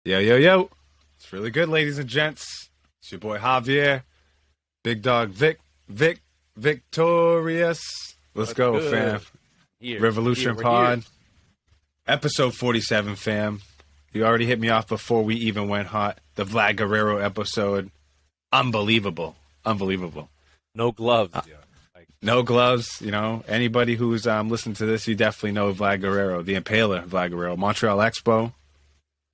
Yo, yo, yo. It's really good, ladies and gents. It's your boy Javier. Big dog Victorious. Let's go, good? fam. Revolution Pod. Episode 47, fam. You already hit me off before we even went hot. The Vlad Guerrero episode. Unbelievable. No gloves, yo. No gloves, you know. Anybody who's listening to this, you definitely know Vlad Guerrero, the Impaler Vlad Guerrero. Montreal Expo.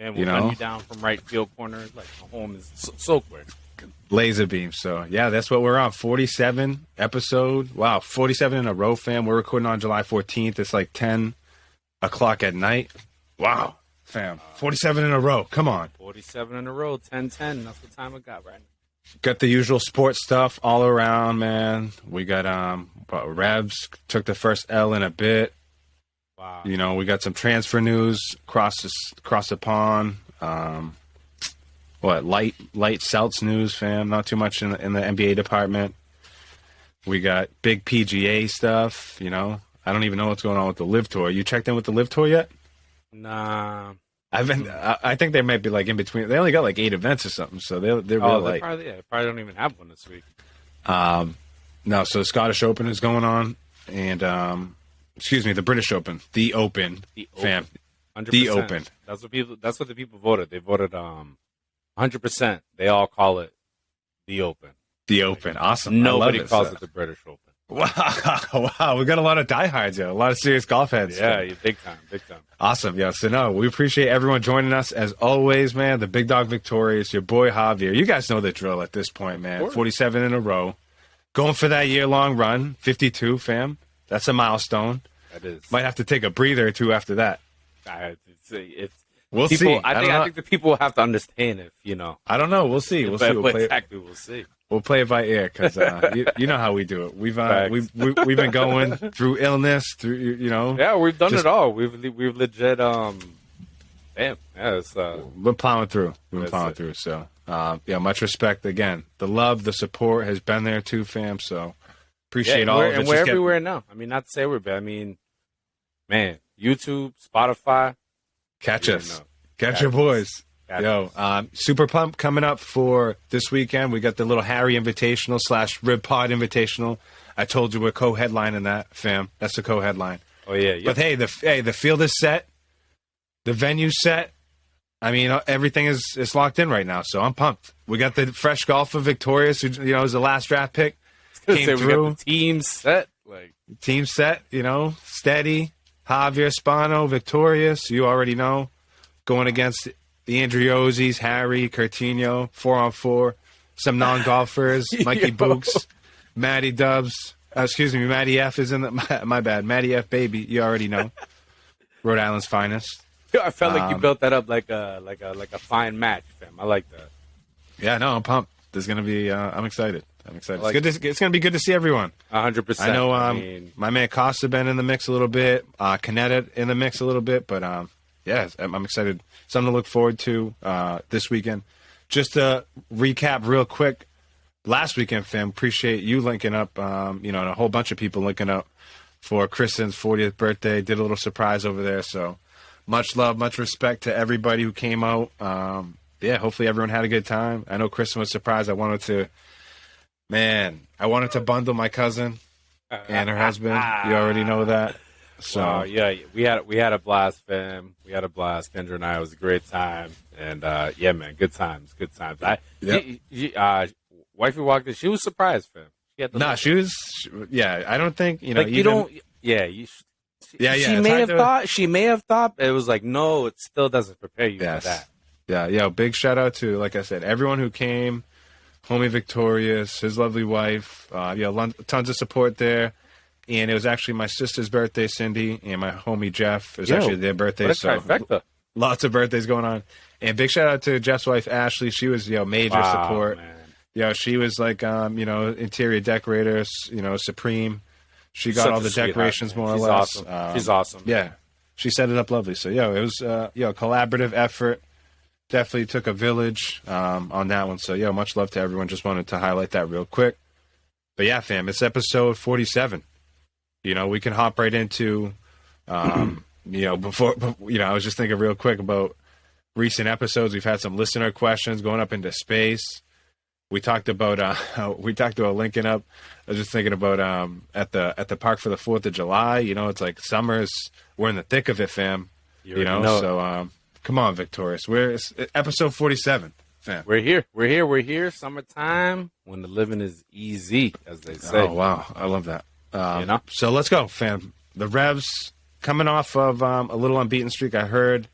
And we'll run you down from right field corner. Like, my home is so quick. Laser beam. So, yeah, that's what we're on. 47 episode. Wow, 47 in a row, fam. We're recording on July 14th. It's like 10 o'clock at night. Wow, fam. 47 in a row. Come on. 47 in a row, 10-10. That's the time I got right now. Got the usual sports stuff all around, man. We got Revs took the first L in a bit. Wow. You know, we got some transfer news across the pond. Light Celts news, fam. Not too much in the NBA department. We got big PGA stuff. You know, I don't even know what's going on with the Live Tour. You checked in with the Live Tour yet? Nah. I think they might be like in between. They only got like 8 events or something, so they're real light. They probably don't even have one this week. No, so the Scottish Open is going on, and the British Open, the Open, fam, 100%. The Open. That's what the people voted. They voted 100%. They all call it the Open. The Open, awesome. Nobody calls it the British Open. Wow, we got a lot of diehards, a lot of serious golf heads. Yeah, big time. Awesome, yeah. So no, we appreciate everyone joining us as always, man. The Big Dog Victorious, your boy Javier. You guys know the drill at this point, man. 47 in a row, going for that year-long run. 52, fam. That's a milestone. That is. Might have to take a breather or two after that. We'll see. I think the people will have to understand if you know. I don't know. We'll see. We'll see. We'll play it by ear because you know how we do it. We've been going through illness, through Yeah, we've done it all. We've legit we're plowing through. So much respect again. The love, the support has been there too, fam. So appreciate all of it. And we're everywhere now. I mean, not to say we're bad. I mean, man, YouTube, Spotify, catch us, catch your boys. Super Pump coming up for this weekend. We got the little Harry Invitational / Rib Pod Invitational. I told you we're co-headlining that, fam. That's the co-headline. Oh yeah. But hey, the field is set, the venue's set. I mean, everything is locked in right now, so I'm pumped. We got the fresh golfer Victorious, who is the last draft pick. Came through. We got the team set, team set. Steady. Javier Spano, Victorious. You already know, going against the Andriozzi's, Harry, Curtino, 4-on-4, some non-golfers, Mikey Books, Matty Dubs. Matty F is in the... My bad. Matty F, baby. You already know. Rhode Island's finest. I felt like you built that up like a fine match, fam. I like that. Yeah, no, I'm pumped. There's going to be... I'm excited. It's going to be good to see everyone. 100%. I know my man Costa been in the mix a little bit. Canetta in the mix a little bit, but... Yeah, I'm excited. Something to look forward to this weekend. Just to recap real quick, last weekend, fam, appreciate you linking up, and a whole bunch of people linking up for Kristen's 40th birthday. Did a little surprise over there. So much love, much respect to everybody who came out. Hopefully everyone had a good time. I know Kristen was surprised. I wanted to bundle my cousin and her husband. You already know that. So we had a blast, fam. We had a blast. Kendra and I. It was a great time, and man, good times. Wifey walked in. She was surprised, fam. She was. I don't think She may have thought it was like, no, it still doesn't prepare you for that. Yeah. Big shout out to, like I said, everyone who came. Homie Victorious, his lovely wife. Tons of support there. And it was actually my sister's birthday, Cindy, and my homie Jeff. It was actually their birthday. So lots of birthdays going on. And big shout out to Jeff's wife, Ashley. She was, major support. Man. She was like, interior decorator, supreme. She got all the decorations more or less. Awesome. She's awesome. Yeah. She set it up lovely. So, it was, collaborative effort. Definitely took a village on that one. So, much love to everyone. Just wanted to highlight that real quick. But yeah, fam, it's episode 47. We can hop right into, before, I was just thinking real quick about recent episodes. We've had some listener questions going up into space. We talked about linking up. I was just thinking about at the park for the 4th of July. It's like summer's. We're in the thick of it, fam. Know. So come on, Victorious. It's episode 47, fam. We're here. Summertime when the living is easy, as they say. Oh wow, I love that. So let's go, fam. The Revs coming off of a little unbeaten streak. I heard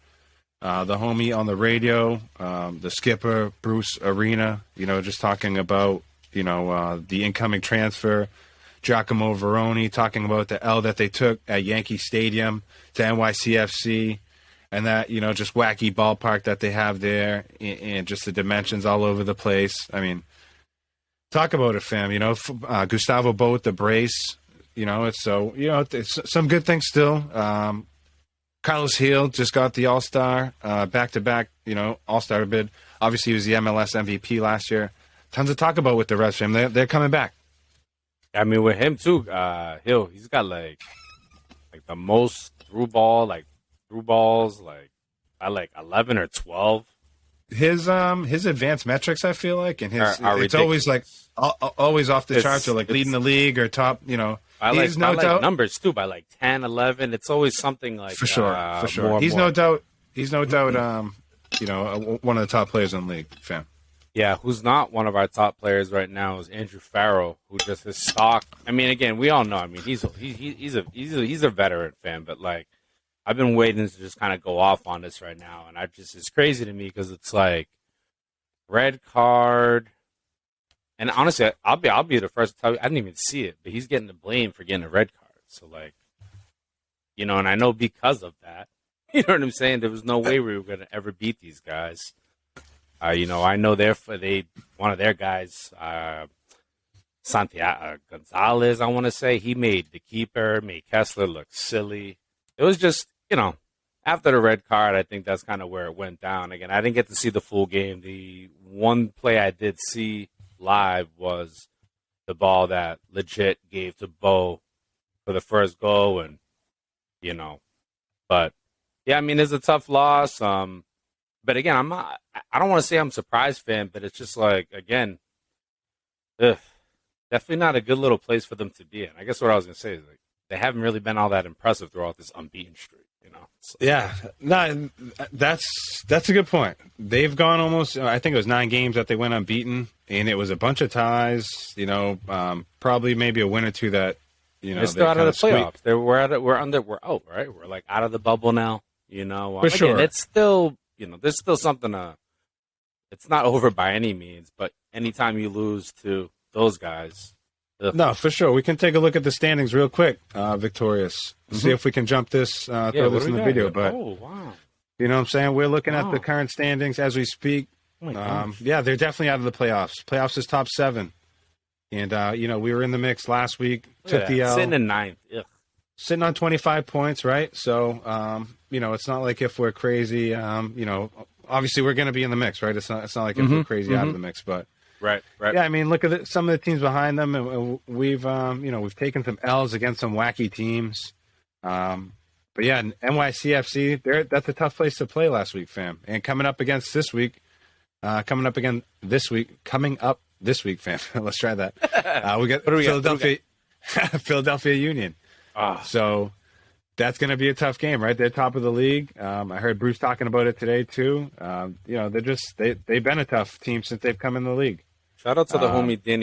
the homie on the radio, the skipper, Bruce Arena, just talking about, the incoming transfer, Giacomo Veroni, talking about the L that they took at Yankee Stadium to NYCFC, and that, just wacky ballpark that they have there, and just the dimensions all over the place. I mean, talk about it, fam. Gustavo Bo with the brace, it's some good things still. Carlos Heel just got the All-Star, back-to-back, All-Star bid. Obviously, he was the MLS MVP last year. Tons to talk about with the Revs, fam. They're coming back. I mean, with him, too, Hill, he's got, like the most through balls, by 11 or 12. His advanced metrics, I feel like, and it's ridiculous. Always always off the charts, or leading the league or top, He's no doubt numbers too, by 10, 11. It's always something like for sure. He's no doubt. One of the top players in the league, fam. Yeah, who's not one of our top players right now is Andrew Farrell, who just his stock. I mean, again, we all know. I mean, he's a veteran, fam. But I've been waiting to just kind of go off on this right now, and it's crazy to me because it's like red card. And honestly, I'll be the first to tell you, I didn't even see it, but he's getting the blame for getting a red card. So, and I know because of that, you know what I'm saying? There was no way we were going to ever beat these guys. I know one of their guys, Santiago Gonzalez, I want to say, he made the keeper, made Kessler look silly. It was just, after the red card, I think that's kind of where it went down. Again, I didn't get to see the full game. The one play I did see live was the ball that legit gave to Bo for the first goal, and but yeah, I mean, it's a tough loss. But again, I don't want to say I'm surprised, fan, but it's just again, definitely not a good little place for them to be in. I guess what I was gonna say is they haven't really been all that impressive throughout this unbeaten streak. So. Yeah, no, that's a good point. They've gone almost, I think it was 9 games that they went unbeaten, and it was a bunch of ties. Probably maybe a win or two that they're still out of the playoffs. We're out, right? We're out of the bubble now. For sure. It's still there's still something it's not over by any means, but anytime you lose to those guys. No, for sure. We can take a look at the standings real quick, Victorious. See if we can jump this, throw this in the video. Here? But, wow. You know what I'm saying? We're looking at the current standings as we speak. Oh they're definitely out of the playoffs. Playoffs is top 7. And, we were in the mix last week. Took the L. Sitting in 9th. Ugh. Sitting on 25 points, right? So, it's not like if we're crazy, obviously we're going to be in the mix, right? It's not like if we're crazy out of the mix, but. Right. Yeah, I mean, look at some of the teams behind them, and we've taken some L's against some wacky teams. But yeah, NYCFC, that's a tough place to play last week, fam. And coming up this week, fam. Let's try that. We got Philadelphia Union. So that's going to be a tough game, right? They're top of the league. I heard Bruce talking about it today too. They've been a tough team since they've come in the league. Shout out to the homie Dan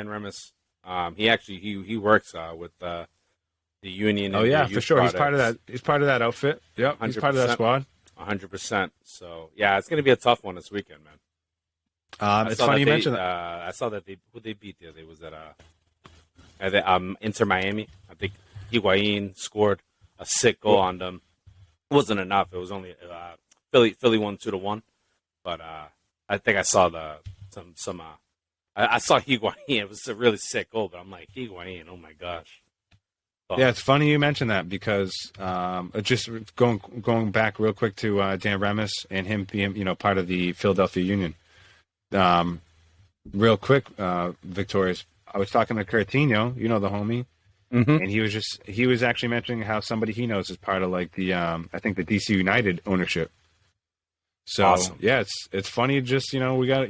Remis. He works with the Union. Oh yeah, for sure. Products. He's part of that outfit. Yep, he's part of that squad. 100%. So yeah, it's going to be a tough one this weekend, man. It's funny you mentioned that. I saw that who they beat there. They was at Inter Miami. I think Higuain scored a sick goal on them. It wasn't enough. It was only Philly won 2-1. But I think I saw I saw Higuain. It was a really sick goal, but I'm like, Higuain, oh my gosh. So, yeah, it's funny you mentioned that because just going back real quick to Dan Remis and him being part of the Philadelphia Union. Real quick, Victorious. I was talking to Coutinho, the homie, and he was actually mentioning how somebody he knows is part of the I think the DC United ownership. So Awesome. yeah, it's funny. Just we got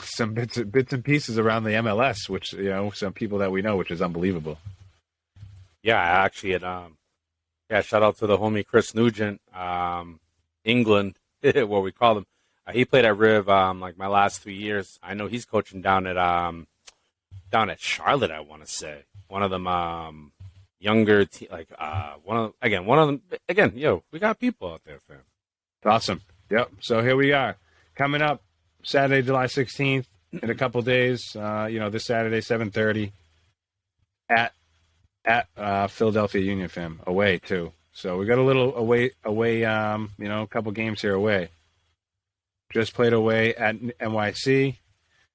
some bits and pieces around the MLS, which some people that we know, which is unbelievable. Yeah, I actually had shout out to the homie Chris Nugent, England, what we call him. He played at Riv like my last 3 years. I know he's coaching down at Charlotte. I want to say one of them younger one of them again. Yo, we got people out there, fam. Awesome. Yep. So here we are, coming up Saturday, July 16th, in a couple days. This Saturday, 7:30 at Philadelphia Union, fam, away too. So we got a little away. A couple games here away. Just played away at NYC.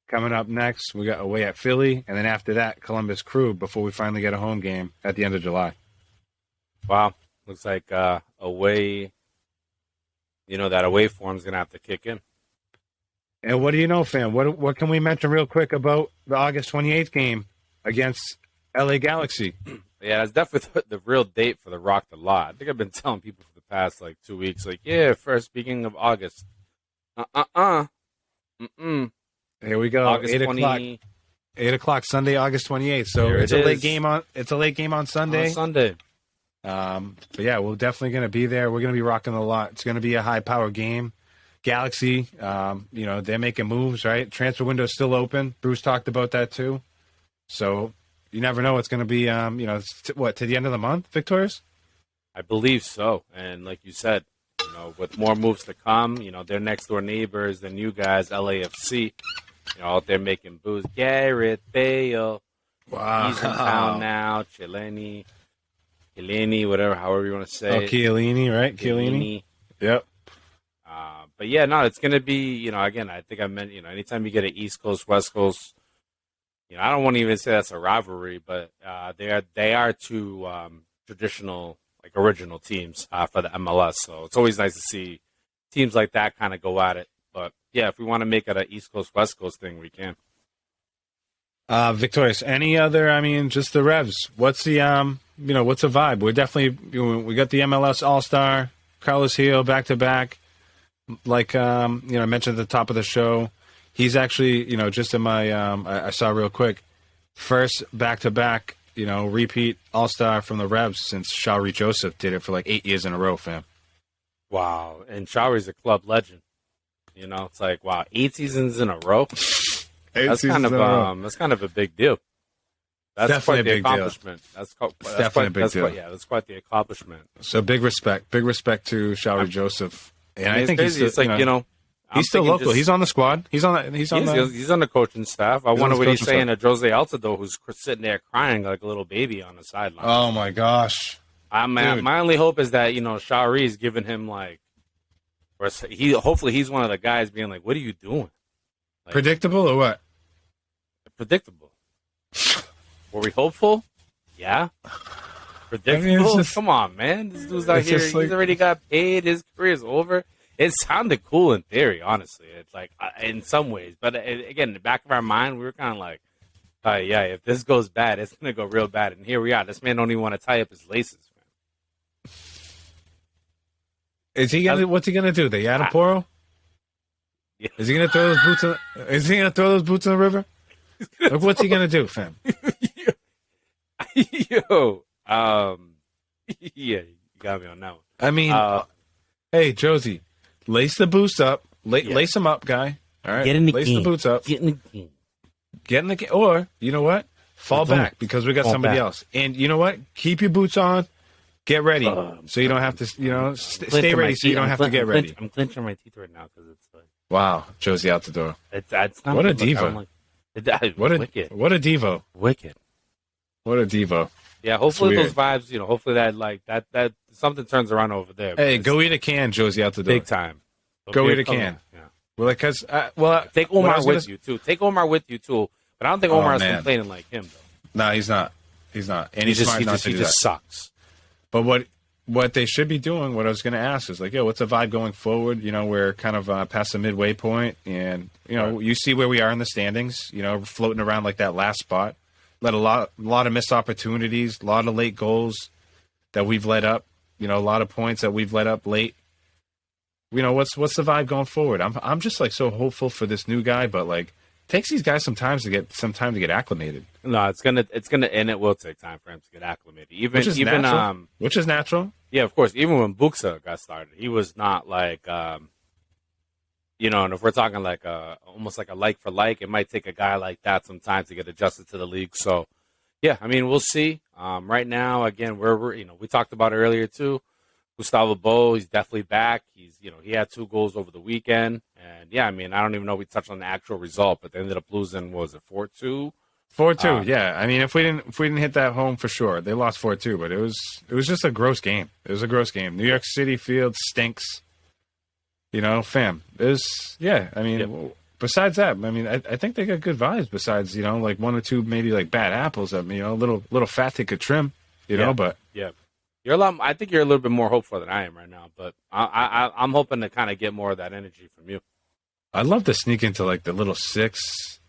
Coming up next, we got away at Philly, and then after that, Columbus Crew. Before we finally get a home game at the end of July. Wow, looks like away. That away form's gonna have to kick in. And what do you know, fam? What can we mention real quick about the August 28th game against LA Galaxy? Yeah, that's definitely the real date for the Rock the Lot. I think I've been telling people for the past 2 weeks, first beginning of August. Here we go. August 8 o'clock Sunday, August 28th. So it's a late game on Sunday. But yeah, we're definitely going to be there. We're going to be rocking the lot. It's going to be a high power game. Galaxy, they're making moves, right? Transfer window is still open. Bruce talked about that too. So you never know. It's going to be, to the end of the month, Victorious? I believe so. And like you said, with more moves to come, their next door neighbors, the new guys, LAFC, out there making moves. Gareth Bale. Wow. He's in town now. Chiellini, whatever, however you want to say. Oh, Chiellini, right? Chiellini. Yep. But yeah, no, it's going to be, again, I think I meant, anytime you get an East Coast, West Coast, I don't want to even say that's a rivalry, but they are two traditional, original teams for the MLS. So it's always nice to see teams like that kind of go at it. But yeah, if we want to make it an East Coast, West Coast thing, we can. Victorious, any other, just the Revs. What's the, what's the vibe? We're definitely, we got the MLS All-Star, Carlos Hill, back-to-back. I mentioned at the top of the show, he's actually, just in my, I saw real quick, first back-to-back, repeat All-Star from the Revs since Shauri Joseph did it for 8 years in a row, fam. Wow. And Shauri's a club legend. It's wow, 8 seasons in a row. That's kind of a big deal. That's definitely quite the accomplishment. That's definitely a big deal. That's quite the accomplishment. So big respect to Shauri Joseph. And I think crazy. He's still local. He's on the squad. He's on the coaching staff. I wonder what he's saying to Jose Altidore, who's sitting there crying like a little baby on the sideline. Oh my gosh! My only hope is that Shauri is giving him hopefully he's one of the guys being like, "What are you doing?" Predictable or what? Predictable. Were we hopeful? Yeah. Predictable? Come on, man. This dude's out here. He's already got paid. His career's over. It sounded cool in theory, honestly. It's in some ways. But again, in the back of our mind, we were kind of yeah, if this goes bad, it's going to go real bad. And here we are. This man don't even want to tie up his laces, man. What's he going to do? The Yadaporo? Yeah. Is he going to throw those boots in the river? What's he going to do, fam? Yo. Yeah, you got me on that one. Hey, Josie, lace the boots up. Lace them up, guy. All right, lace the boots up. Get in the game. Or, you know what? Fall back because we got somebody else. And you know what? Keep your boots on. Get ready so you don't have to, stay ready so you don't have to get ready. I'm clenching my teeth right now because it's wow, Josie out the door. It's not what a diva. What a divo. Wicked. What a divo. Yeah, hopefully those vibes, hopefully that something turns around over there. Hey, go eat a can, Josie out the door. Big time. Go eat a can. Yeah. Take Omar with you too. Take Omar with you too. But I don't think Omar is complaining like him though. No, he's not. And he's smart not to do that. He just sucks. But what they should be doing, what I was going to ask is what's the vibe going forward? We're kind of past the midway point, and you see where we are in the standings. Floating around like that last spot. Let a lot of missed opportunities, a lot of late goals that we've let up. A lot of points that we've let up late. what's the vibe going forward? I'm just like so hopeful for this new guy, but like takes these guys some time to get acclimated. No, it's gonna, and it will take time for him to get acclimated. Which is natural. Yeah, of course. Even when Buxa got started, he was not like, and if we're talking like almost like a like for like, it might take a guy like that some time to get adjusted to the league. So, yeah, I mean, we'll see. Right now, again, we're we talked about it earlier too. Gustavo Bo, he's definitely back. He had 2 goals over the weekend, and yeah, I mean, I don't even know if we touched on the actual result, but they ended up losing. What was it, 4-2? 4-2, yeah. I mean, if we didn't hit that home for sure, they lost 4-2. But it was just a gross game. It was a gross game. New York City field stinks. Fam. I mean, besides that, I mean, I think they got good vibes. Besides, like 1 or 2 maybe like bad apples. A little fat they could trim. But yeah, I think you're a little bit more hopeful than I am right now. But I'm hoping to kind of get more of that energy from you. I'd love to sneak into like the little 6.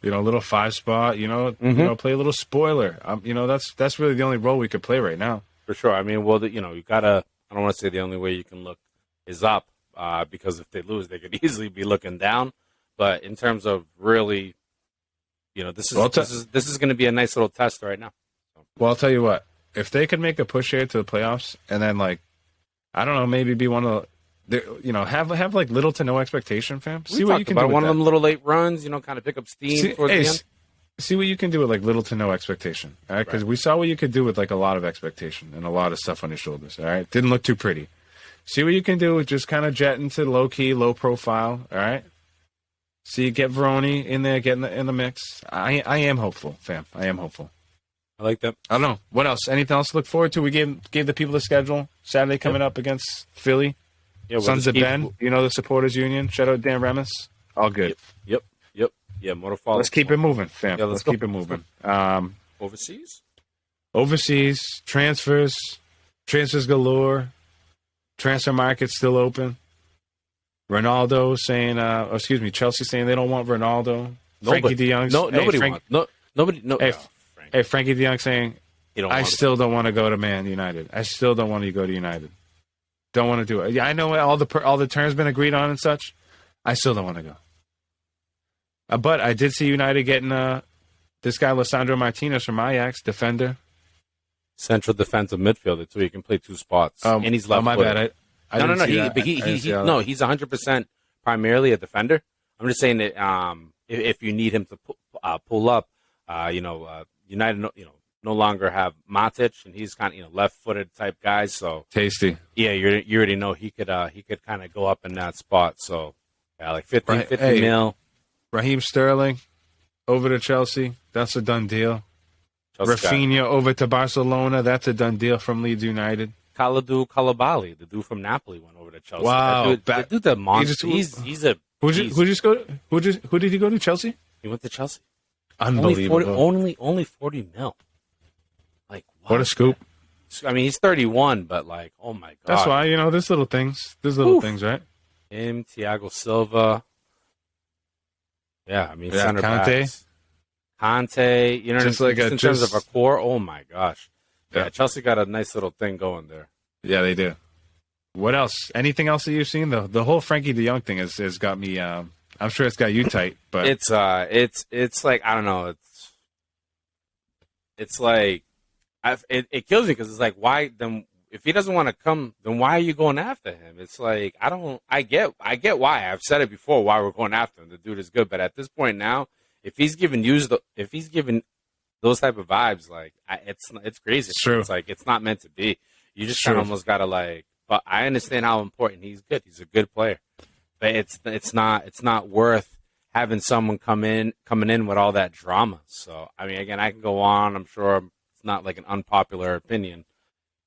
Little 5 spot, play a little spoiler. That's really the only role we could play right now. For sure. I mean, well, you gotta. I don't want to say the only way you can look is up, because if they lose, they could easily be looking down. But in terms of really, this is going to be a nice little test right now. So. Well, I'll tell you what. If they could make a push here to the playoffs, and then like, I don't know, maybe be one of the. Have like little to no expectation, fam. See what you can do with one that. of them little late runs, kind of pick up steam towards the end. See what you can do with like little to no expectation, all right? Because we saw what you could do with like a lot of expectation and a lot of stuff on your shoulders, all right? Didn't look too pretty. See what you can do with just kind of jet into low key, low profile, all right? See, get Veroni in there, get in the mix. I am hopeful, fam. I am hopeful. I like that. I don't know what else. Anything else to look forward to? We gave the people the schedule. Saturday coming up against Philly. Yeah, Sons of Ben, the supporters union. Shout out Dan Remus. All good. Yep. Yeah, more to follow. Let's keep it moving, fam. Yeah, let's keep it moving. Overseas transfers galore. Transfer market still open. Ronaldo saying, Chelsea saying they don't want Ronaldo. Frankie De Jong. Nobody wants. Nobody. No. Hey, Frankie De Jong saying, I still don't want to go to Man United. I still don't want to go to United. Don't want to do it. Yeah, I know all the terms been agreed on and such. I still don't want to go. But I did see United getting this guy Lisandro Martinez from Ajax, defender, central defensive midfielder too. He can play 2 spots, and he's left. Oh, my bad. He's 100% primarily a defender. I'm just saying that if you need him to pull up, United, no longer have Matic, and he's kind of left-footed type guy. So tasty. Yeah, you already know he could kind of go up in that spot. So yeah, like 50 mil. Raheem Sterling over to Chelsea. That's a done deal. Rafinha over to Barcelona. That's a done deal from Leeds United. Kalidou Koulibaly, the dude from Napoli, went over to Chelsea. Wow, that dude, the monster. He's a. Who did he go to? Chelsea. He went to Chelsea. Unbelievable. Only 40 mil. Like what a scoop! I mean, he's 31, but like, oh my god. That's why there's little things. There's little things, right? Him, Thiago Silva. Yeah, I mean, center backs. Conte, just like in terms of a core. Oh my gosh. Yeah, Chelsea got a nice little thing going there. Yeah, they do. What else? Anything else that you've seen? The whole Frankie De Jong thing has got me. I'm sure it's got you tight, but it's like, I don't know. It's like it kills me because it's like, why then? If he doesn't want to come, then why are you going after him? It's like, I get why. I've said it before why we're going after him. The dude is good, but at this point now, if he's giving those type of vibes, like it's crazy. It's true. It's like it's not meant to be. You just kind of almost gotta like. But I understand how important he's good. He's a good player, but it's not worth having someone coming in with all that drama. So I mean, again, I can go on. I'm sure it's not like an unpopular opinion,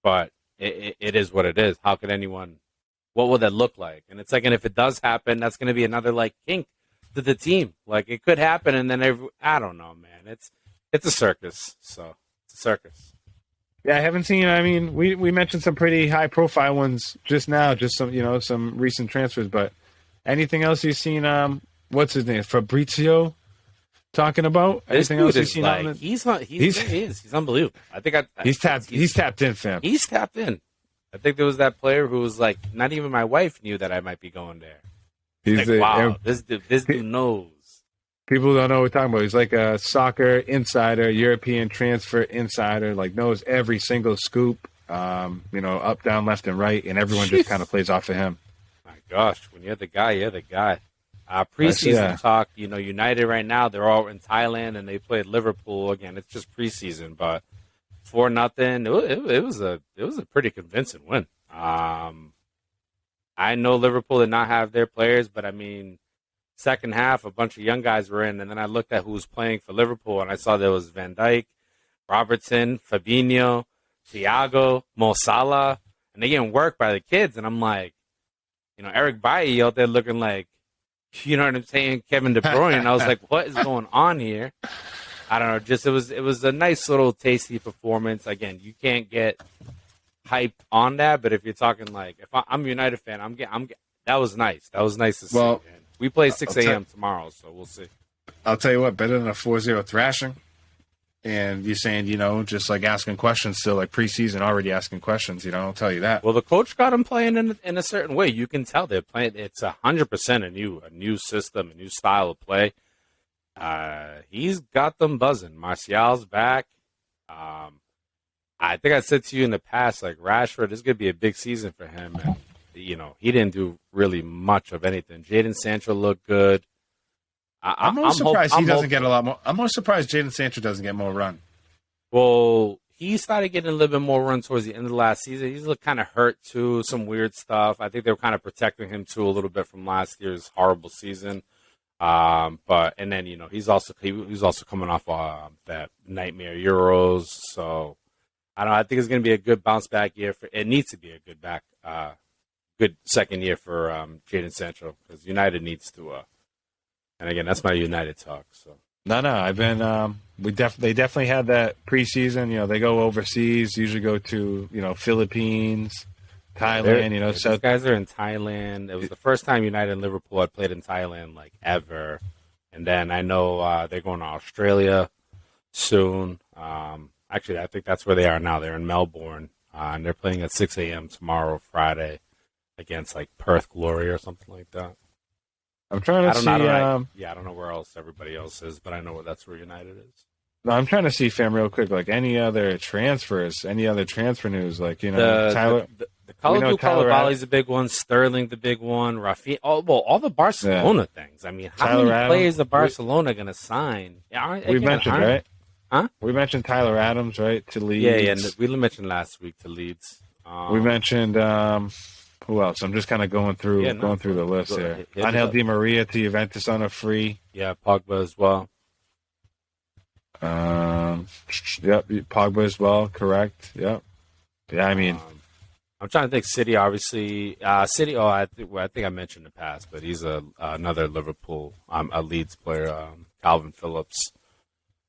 but it is what it is. How could anyone? What would that look like? And it's like, and if it does happen, that's going to be another like kink to the team. Like it could happen, and then I don't know, man. It's a circus. So it's a circus. Yeah, I haven't seen. I mean, we mentioned some pretty high profile ones just now, just some recent transfers. But anything else you've seen? What's his name? Fabrizio talking about anything else you've seen? Like, he's unbelievable. I think he's tapped in, fam. He's tapped in. I think there was that player who was like, not even my wife knew that I might be going there. He's Like, wow, this dude knows. People don't know what we're talking about. He's like a soccer insider, European transfer insider, like knows every single scoop, up, down, left, and right, and everyone just kind of plays off of him. My gosh, when you're the guy, you're the guy. Preseason talk, United right now, they're all in Thailand, and they played Liverpool again. It's just preseason, but 4-0. It was a pretty convincing win. I know Liverpool did not have their players, but I mean, second half, a bunch of young guys were in, and then I looked at who was playing for Liverpool, and I saw there was Van Dijk, Robertson, Fabinho, Thiago, Mo Salah, and they getting worked by the kids, and I'm like, Eric Bailly out there looking like, you know what I'm saying, Kevin De Bruyne, and I was like, what is going on here? I don't know, just it was a nice little tasty performance. Again, you can't get hyped on that, but if you're talking like, if I'm a United fan, that was nice. That was nice to see. Man. We play 6 a.m. tomorrow, so we'll see. I'll tell you what, better than a 4-0 thrashing. And you're saying, just like asking questions still, like preseason, already asking questions, I'll tell you that. Well, the coach got them playing in a certain way. You can tell they're playing. It's 100% a new system, a new style of play. He's got them buzzing. Martial's back. I think I said to you in the past, like Rashford, this is going to be a big season for him. And, he didn't do really much of anything. Jadon Sancho looked good. I'm most surprised he doesn't get a lot more. I'm most surprised Jadon Sancho doesn't get more run. Well, he started getting a little bit more run towards the end of the last season. He's looked kind of hurt too, some weird stuff. I think they were kind of protecting him too a little bit from last year's horrible season. And then he's also coming off that nightmare Euros. So I don't know. I think it's going to be a good bounce back year for. It needs to be a good second year for Jadon Sancho because United needs to. And again, that's my United talk. So no, I've been. They definitely had that preseason. They go overseas. Usually go to Philippines, Thailand. So these guys are in Thailand. It was the first time United and Liverpool had played in Thailand like ever. And then I know they're going to Australia soon. Actually, I think that's where they are now. They're in Melbourne, and they're playing at 6 a.m. tomorrow, Friday, against like Perth Glory or something like that. I'm trying to see. I don't know where else everybody else is, but I know that's where United is. No, I'm trying to see, fam, real quick, like any other transfers, any other transfer news, like Tyler. The Kalidou Koulibaly's a big one. Sterling, the big one. Rafinha. All the Barcelona things. I mean, how many players are Barcelona going to sign? We mentioned, right? Huh? We mentioned Tyler Adams, right, to Leeds. Yeah. We mentioned last week to Leeds. We mentioned. Who else? I'm just kind of going through the list here. Angel Di Maria to Juventus on a free. Yeah, Pogba as well. Yep, Pogba as well. Correct. Yep. Yeah, I mean, I'm trying to think. City, obviously. City. Oh, I think I mentioned in the past, but he's another Liverpool, a Leeds player. Calvin Phillips.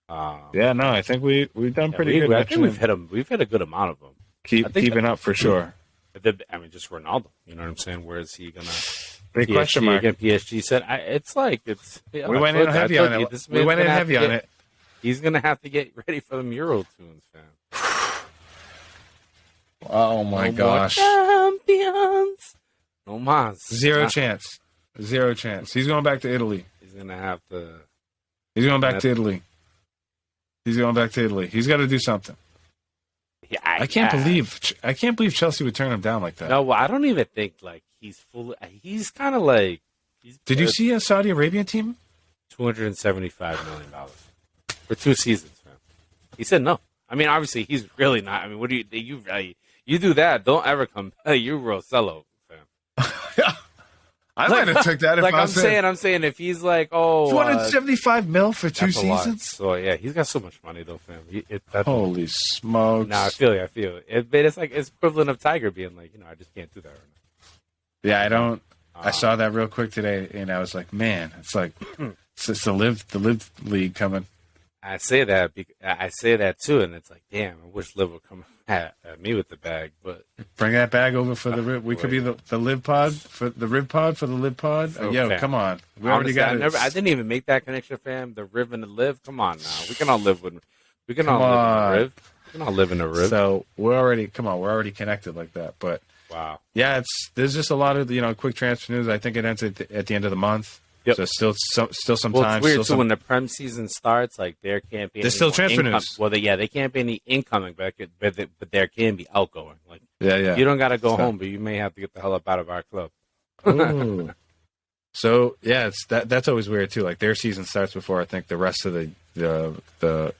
I think we've done pretty good. I think we've hit a good amount of them. Keeping up for sure. Just Ronaldo. You know what I'm saying? Where is he gonna? Big PSG question mark. Again, PSG said we went in heavy on it. We went in heavy on it. He's gonna have to get ready for them Euro tunes, fam. Oh my gosh! Champions. No mas. Zero chance. He's going back to Italy. He's gonna have to. He's going back to Italy. He's got to do something. Yeah, I can't believe Chelsea would turn him down like that. No, well, I don't even think like he's full. He's kind of like. Did you see a Saudi Arabian team? $275 million for 2 seasons, man. He said no. I mean, obviously, he's really not. I mean, what do you do that? Don't ever come Euro sell fam. I might have took that. If I'm saying if he's like, $275 million for 2 seasons. So yeah, he's got so much money though, fam. Holy smokes! Nah, I feel you. It's like it's equivalent of Tiger being like, I just can't do that right now. Yeah, I don't. I saw that real quick today, and I was like, man, it's like it's the live league coming. I say that too, and it's like, damn, I wish Liv would come at me with the bag, but bring that bag over for the rib. We could be the live pod for the rib pod for the live pod. Come on, we already got it. I didn't even make that connection, fam. The rib and the live. Come on now, we can all live with the rib. You're not living a rib. So we're already connected like that. But Wow. yeah, there's just a lot of quick transfer news. I think it ends at the end of the month. Yep. So still some Well, time. it's weird still too when the Prem season starts. Like there can't be. There's any still more transfer income. news. Well, they can't be any incoming, but there can be outgoing. Like yeah. you don't got to go home, but you may have to get the hell up out of our club. Ooh. So yeah, that's always weird too. Like their season starts before I think the rest of the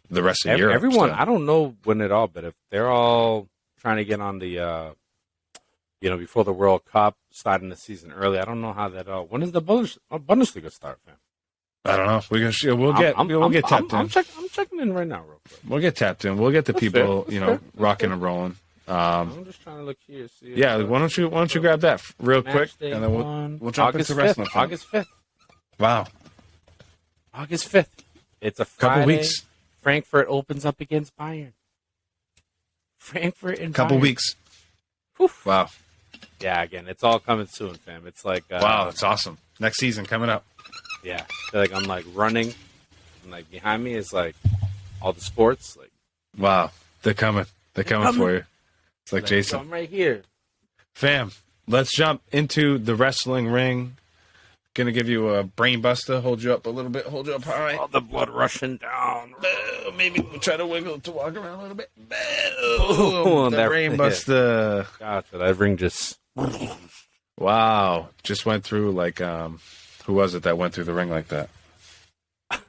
rest of Europe. Everyone, so. I don't know when at all, but if they're all trying to get on the, before the World Cup, starting the season early, I don't know how that. When does the Bundesliga start, man? I don't know. We'll get tapped in. I'm checking in right now, real quick. We'll get tapped in. We'll get the people, fair. rocking and rolling. I'm just trying to look here. See Yeah, why don't you grab that real quick, and then we'll jump into wrestling. August 5th. Wow, August 5th. It's a Friday. couple weeks. Frankfurt opens up against Bayern. Frankfurt and Couple Bayern. weeks. Whew. Wow, Yeah, again, it's all coming soon, fam. It's like wow, that's awesome. Next season coming up. Yeah, I feel like I'm like running, and like behind me is like all the sports. Like Wow, they're coming. They're coming for you. It's like Jason. I'm right here. Fam, let's jump into the wrestling ring. Gonna give you a brain buster. Hold you up a little bit. Hold you up high. All the blood rushing down. Maybe we'll try to wiggle to walk around a little bit. Boom. The That- brain buster. Gotcha. That ring just. Wow. Just went through like who was it that went through the ring like that?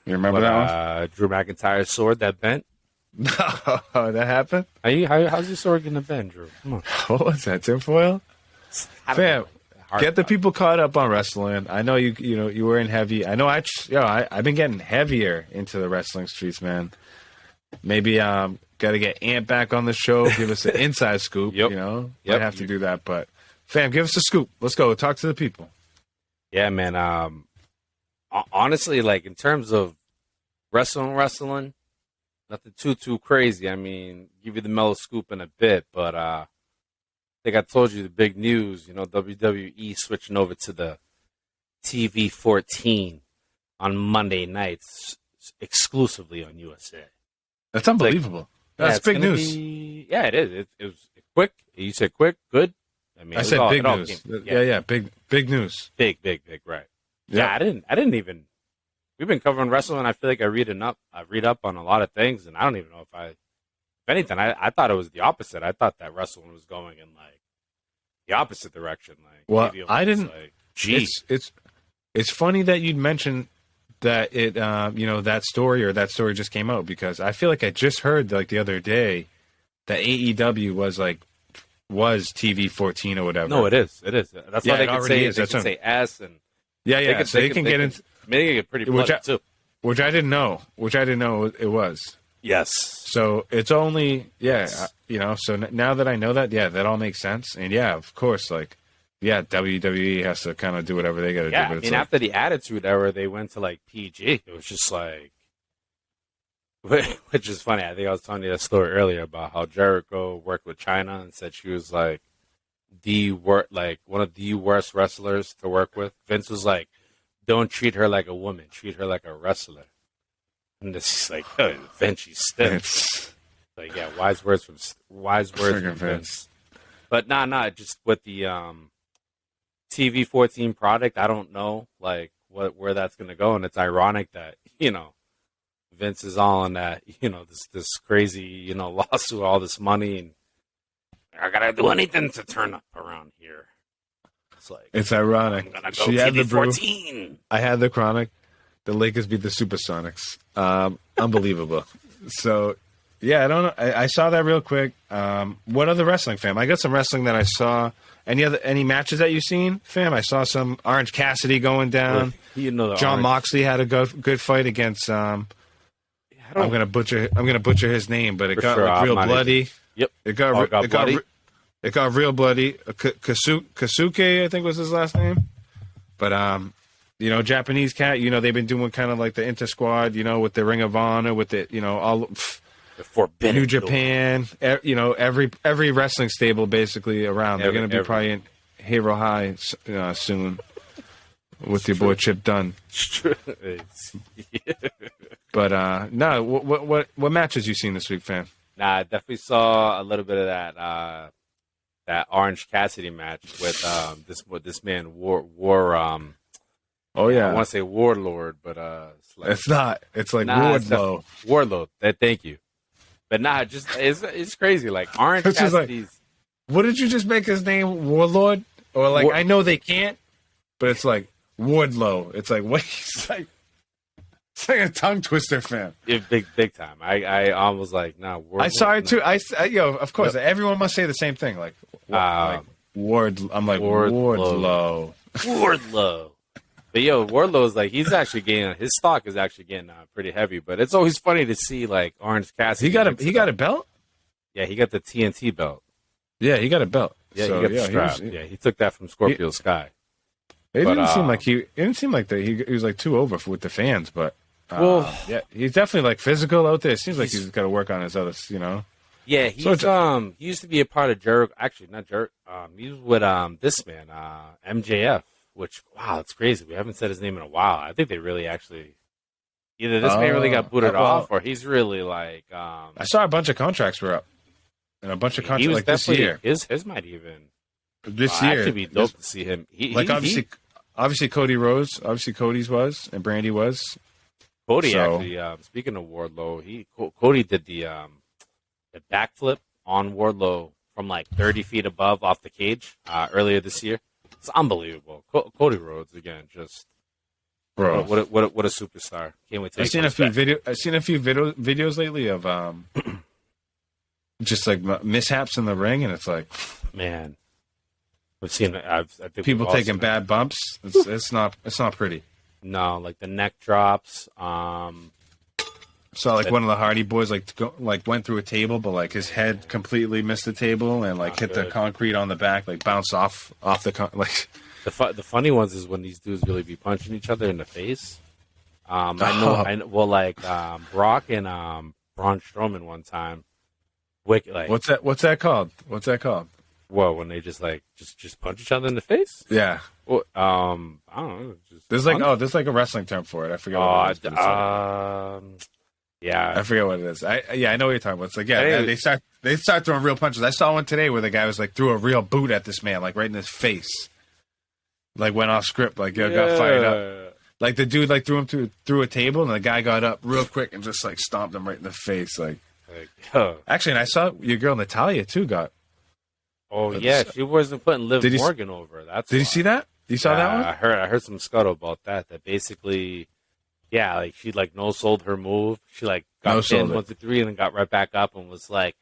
You remember that one? Drew McIntyre's sword that bent. No, that happened? How's your sword gonna bend, Drew? Come on. What was that? Tinfoil? I don't Fam, know. Hard get the part. people caught up on wrestling. I know you were in heavy. I know I've been getting heavier into the wrestling streets, man. Maybe got to get Ant back on the show. Give us an inside scoop. Yep. Might Yep. have to do that. But fam, give us a scoop. Let's go. Talk to the people. Yeah, man. Honestly, like in terms of wrestling, nothing too crazy. I mean, give you the mellow scoop in a bit, but I think I told you the big news. WWE switching over to the TV 14 on Monday nights, exclusively on USA. That's unbelievable. That's it's big gonna news. Yeah, it is. It was quick. You said quick, good. I mean, I said big news. Yeah, big news. big, right? Yeah, I didn't even. We've been covering wrestling. And I feel like I read up on a lot of things, and I don't even know if anything, I thought it was the opposite. I thought that wrestling was going in like the opposite direction. Like, Well, maybe I almost, didn't. Like, gee, It's funny that you'd mentioned that it that story just came out, because I feel like I just heard like the other day that AEW was TV 14 or whatever. no, it is. That's why they can say is. they That's can what- say ass and Yeah. So they can get into They can get pretty Which bloody too. which I didn't know it was. Yes. So it's only So now that I know that, that all makes sense. And yeah, of course, like WWE has to kind of do whatever they got to do. Yeah, But I it's mean, like, after the Attitude Era, they went to like PG. It was just like, which is funny. I think I was telling you that story earlier about how Jericho worked with China and said she was like one of the worst wrestlers to work with. Vince was like, "Don't treat her like a woman. Treat her like a wrestler." And this is like, oh, Vince, she's stiff. it's Like, yeah, wise words from Friggin' Vince. But just with the TV 14 product, I don't know like where that's gonna go, and it's ironic that Vince is all in that this crazy lawsuit, all this money, and I gotta do anything to turn up around here. It's ironic. I'm gonna go She had the TV brew. 14. I had the chronic. The Lakers beat the Supersonics. Unbelievable. So, yeah, I don't know. I saw that real quick. What other wrestling, fam? I got some wrestling that I saw. Any matches that you've seen, fam? I saw some Orange Cassidy going down. John Moxley had a good fight against. I'm gonna butcher his name, but it got real bloody. Yep. It got bloody. It got real bloody. Kasuke, I think was his last name. But Japanese cat. They've been doing kind of like the inter squad. With the Ring of Honor, with the all. The Forbidden New Japan, every wrestling stable basically around. They're going to be probably in Hero High soon with your boy Chip Dunn. But no, what matches you seen this week, fam? Nah, I definitely saw a little bit of that Orange Cassidy match with this man Oh yeah, I want to say Warlord, but it's not. It's like Wardlow. Wardlow. Thank you. But just it's crazy. Like Orange It's just like, Cassidy's. what did you just make his name? Warlord? Or like I know they can't, but it's like Wardlow. It's like what? It's like a tongue twister, fam. Yeah, big time. I was like, nah. I saw it too. Of course, everyone must say the same thing. Like Ward. I'm like Wardlow. Wardlow. But Wardlow's like his stock is actually getting pretty heavy. But it's always funny to see like Orange Cassidy. He got a belt. Yeah, he got the TNT belt. Yeah, he got a belt. Yeah, he got the strap. He took that from Scorpio Sky. It didn't seem like he was like too over with the fans, but yeah, he's definitely like physical out there. It seems like he's got to work on his other, Yeah, he used to be a part of Jericho. Actually, not Jericho. He was with this man, MJF. Which it's crazy. We haven't said his name in a while. I think they really actually either this man really got booted off, or he's really like. I saw a bunch of contracts were up, and a bunch of contracts like this year. His might even this year actually be dope to see him. Obviously Cody Rhodes. Obviously Cody's was and Brandy was. Cody actually. Speaking of Wardlow, Cody did the backflip on Wardlow from like 30 feet above off the cage earlier this year. It's unbelievable. Cody Rhodes again, just bro. What a superstar! Can't wait to. I've seen a few videos lately of just like mishaps in the ring, and it's like, man, we've seen. I think people taking bad bumps. It's not pretty. No, like the neck drops. So like one of the Hardy Boys went through a table, but like his head completely missed the table and like hit the concrete on the back, like bounced off the like. The funny ones is when these dudes really be punching each other in the face. I know. Well, like Brock and Braun Strowman one time. Like what's that called? What's that called? Well, when they just punch each other in the face. Yeah. Well, I don't know. There's like a wrestling term for it. I forget what it is. Yeah, I forget what it is. I know what you're talking about. It's like they start throwing real punches. I saw one today where the guy was like threw a real boot at this man, like right in his face, like went off script, like got fired up. Like the dude like threw him through a table, and the guy got up real quick and just like stomped him right in the face. Actually, and I saw your girl Natalia too got. Oh yeah, she wasn't putting Liv Morgan over. Did you see that? You saw that one? I heard some scuttle about that. That basically. Yeah, like she like no-sold her move. She like got pinned 1, 2, 3, and then got right back up and was like,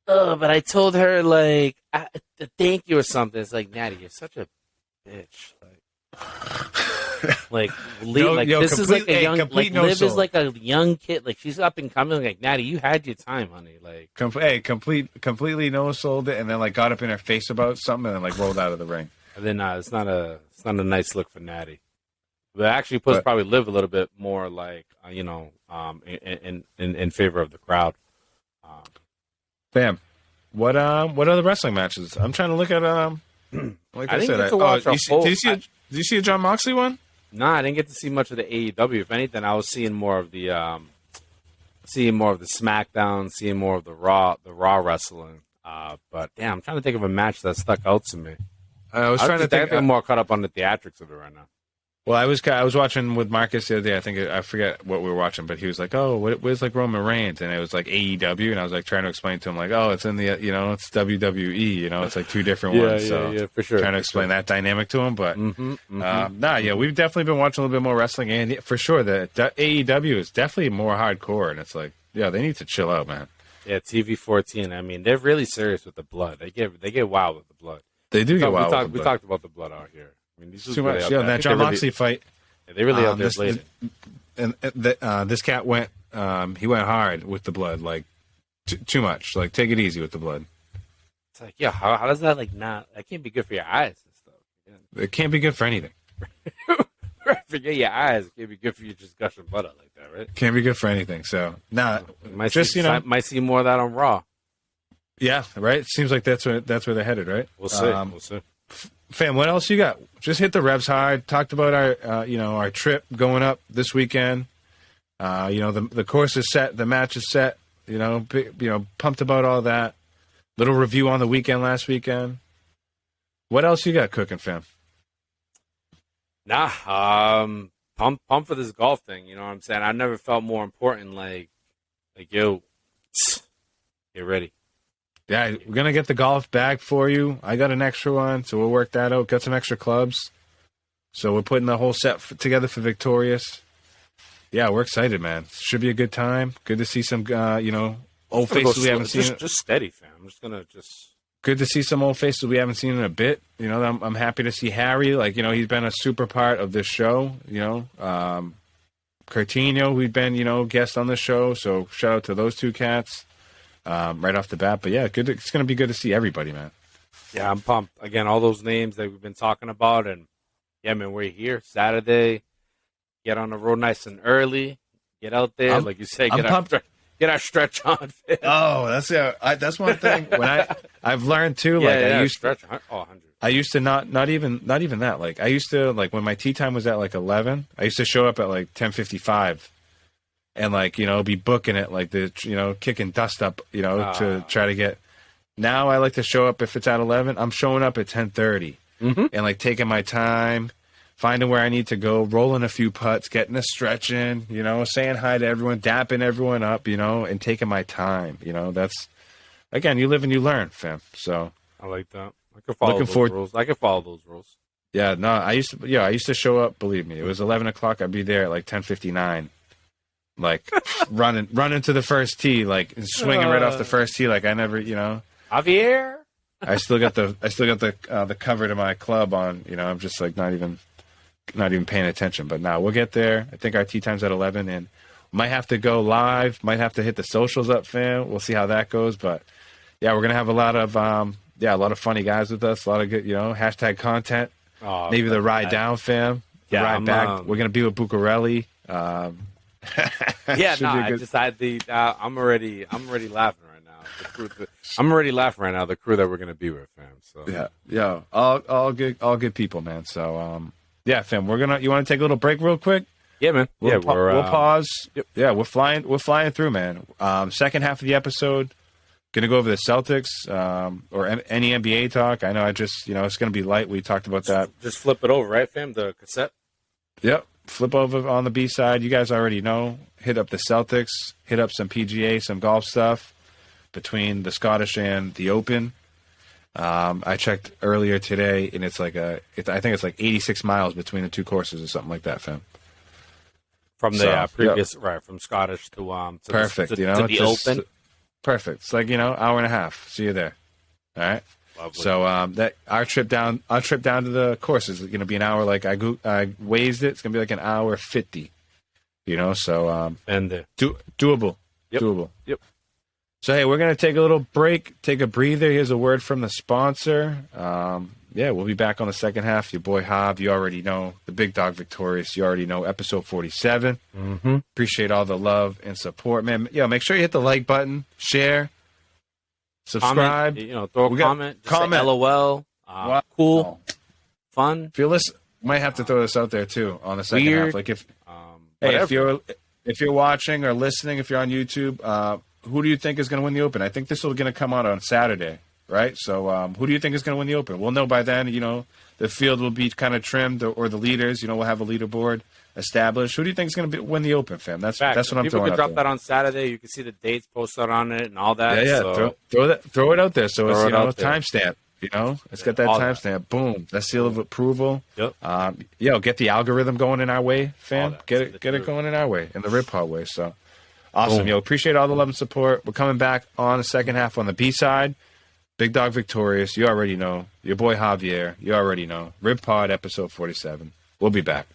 "Oh, but I told her like thank you or something." It's like, Natty, you're such a bitch. This is like a young Liv is like a young kid. Like she's up and coming. Like Natty, you had your time, honey. Like completely no-sold it, and then like got up in her face about something, and then like rolled out of the ring. And then it's not a nice look for Natty. But actually puts probably Liv a little bit more like in favor of the crowd. Bam. What other wrestling matches? I'm trying to look at like I said. Did you see a John Moxley one? Nah, I didn't get to see much of the AEW. If anything, I was seeing more of the SmackDown, seeing more of the Raw wrestling. But damn, I'm trying to think of a match that stuck out to me. I was trying to think. I'm more caught up on the theatrics of it right now. Well, I was watching with Marcus the other day. I forget what we were watching, but he was like, "Oh, where's like Roman Reigns?" And it was like AEW, and I was like trying to explain to him like, "Oh, it's in the it's WWE, it's like two different ones." So for sure. Trying to explain that dynamic to him, but we've definitely been watching a little bit more wrestling, and for sure the AEW is definitely more hardcore, and it's like, they need to chill out, man. Yeah, TV 14. I mean, they're really serious with the blood. They get wild with the blood. They do get wild. We talked about the blood out here. I mean, too much. Yeah, that John Moxley fight. Yeah, they really out there played it. And this cat went. He went hard with the blood, like too much. Like, take it easy with the blood. It's like, how does that like not? That can't be good for your eyes and stuff. It can't be good for anything. Forget your eyes. It can't be good for you just gushing blood out like that, right? Can't be good for anything. So might see more of that on Raw. Yeah, right. It seems like that's where they're headed, right? We'll see. We'll see. Fam, what else you got? Just hit the Revs hard. Talked about our trip going up this weekend. The course is set, the match is set. Pumped about all that. Little review on the weekend last weekend. What else you got cooking, fam? Nah, pump for this golf thing. You know what I'm saying? I never felt more important. Like yo, get ready. Yeah, we're gonna get the golf bag for you. I got an extra one, so we'll work that out. Got some extra clubs, so we're putting the whole set together for Victorious. Yeah, we're excited, man. Should be a good time. Good to see some, old faces we haven't seen. Just steady, fam. I'm just gonna Good to see some old faces we haven't seen in a bit. I'm happy to see Harry. He's been a super part of this show. Curtino, we've been, guest on the show. So shout out to those two cats right off the bat. But yeah, good. It's gonna be good to see everybody, man. Yeah, I'm pumped. Again, all those names that we've been talking about, and yeah, man, we're here Saturday. Get on the road nice and early. Get out there, like you say. Get our stretch on. Oh, that's one thing. When I've learned too. Stretch. 100. I used to not even that. Like I used to when my tea time was at 11. I used to show up at 10:55, and be booking it kicking dust up to try to get. Now I like to show up if it's at 11. I'm showing up at 10:30 and taking my time. Finding where I need to go, rolling a few putts, getting a stretch in, saying hi to everyone, dapping everyone up, and taking my time. That's, again, you live and you learn, fam. So I like that. I can follow those rules. I can follow those rules. Yeah, no, I used to show up, believe me. It was 11 o'clock. I'd be there at 10:59, running to the first tee, swinging right off the first tee. I never, Javier. I still got the cover to my club on, I'm just not even paying attention, but now we'll get there. I think our tea time's at 11 and might have to go live, might have to hit the socials up, fam. We'll see how that goes. But yeah, we're going to have a lot of funny guys with us, a lot of good, hashtag content, maybe the ride down, fam. The ride back. We're going to be with Bucarelli. I'm already laughing right now. I'm already laughing right now. The crew that we're going to be with, fam. So yeah, all good people, man. So, yeah, fam, you want to take a little break real quick? Yeah, man. We'll pause. Yep. Yeah, we're flying through, man. Second half of the episode, gonna go over the Celtics, or any NBA talk. I know it's gonna be light. We talked about that. Just flip it over, right, fam? The cassette? Yep. Flip over on the B side. You guys already know. Hit up the Celtics, hit up some PGA, some golf stuff between the Scottish and the Open. I checked earlier today, and it's I think it's 86 miles between the two courses or something like that, fam. From the previous, right, from Scottish to perfect, to the Open. Perfect. It's hour and a half. See you there. All right. Lovely. So that our trip down to the course is going to be an hour. I Wazed it. It's going to be an hour 50. So and doable. Yep. Doable. Yep. So, hey, we're going to take a little break, take a breather. Here's a word from the sponsor. We'll be back on the second half. Your boy Hob, you already know. The Big Dog Victorious, you already know. Episode 47. Mm-hmm. Appreciate all the love and support, man. Make sure you hit the like button, share, subscribe. Comment, throw a comment. Just say LOL. Cool. Fun. If you're listening, might have to throw this out there, too, on the second half. If you're watching or listening, if you're on YouTube, who do you think is going to win the Open? I think this is going to come out on Saturday, right? So who do you think is going to win the Open? We'll know by then. The field will be kind of trimmed, or the leaders. We'll have a leaderboard established. Who do you think is going to win the Open, fam? That's what I'm throwing out there. People could drop that on Saturday. You can see the dates posted on it and all that. Yeah. So. Throw it out there. So it's a timestamp. It's got that timestamp. Boom. That seal of approval. Yep. Get the algorithm going in our way, fam. Get it going in our way, in the Rip Pod way. So. Awesome, appreciate all the love and support. We're coming back on the second half on the B side. Big Dog Victorious, you already know. Your boy Javier, you already know. Rib Pod, episode 47. We'll be back.